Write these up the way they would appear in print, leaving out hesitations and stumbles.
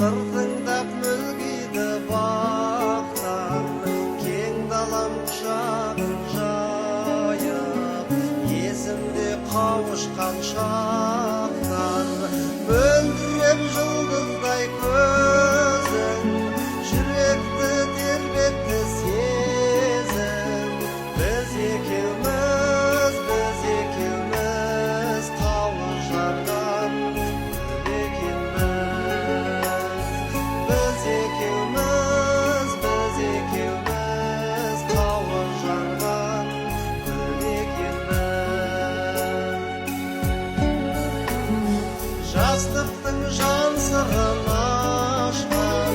сыртыңдап мүлгиді бақтан, кең далам құшағын жайып, есімде қауышқан шақтар. Мөлдіреп жұлдыздай көзің, жүректі тербетті сезім. Біз екеуміз тауы жардан екенбіз. Біз екеуміз тауы жардан екенбіз. Жастықтың жан сырын ашқан,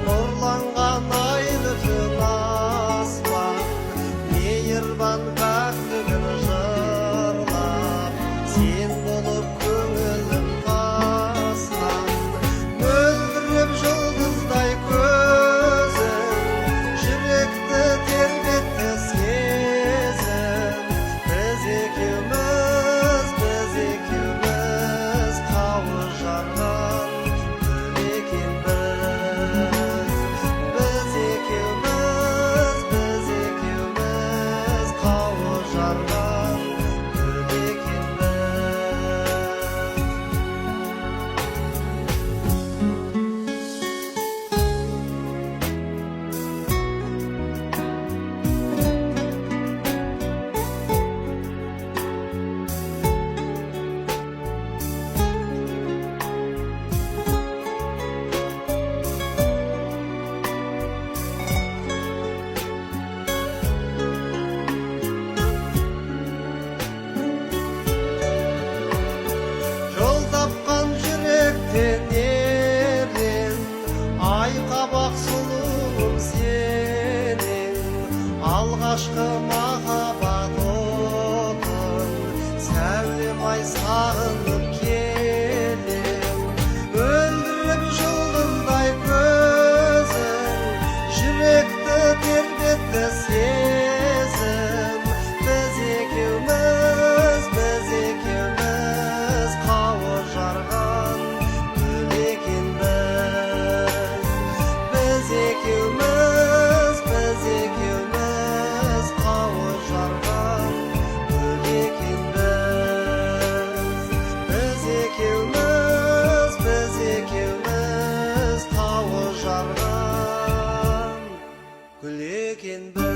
нұрланған айлы түн аспан, мейірбан пәктігін жырлап, сен болып көңілім тасқан. Мөлдіреп жұлдыздай көзің, жүректі тербетті сезім. Біз екеуміз тауы жарған гүл екенбіз. Біз екеуміз тауы жарған гүл Жол тапқан жүректен ерен, ай қабақ сұлуым сенің. Алғашқы махаббат отын, сәулем ай сағынып келем. Мөлдіреп жұлдыздай көзің, жүректі тербетті сезім. Біз екеуміз тауы жарған гүл екенбіз. Біз екеуміз тауы жарған гүл екенбіз. Біз екеуміз тауы жарған гүл екенбіз.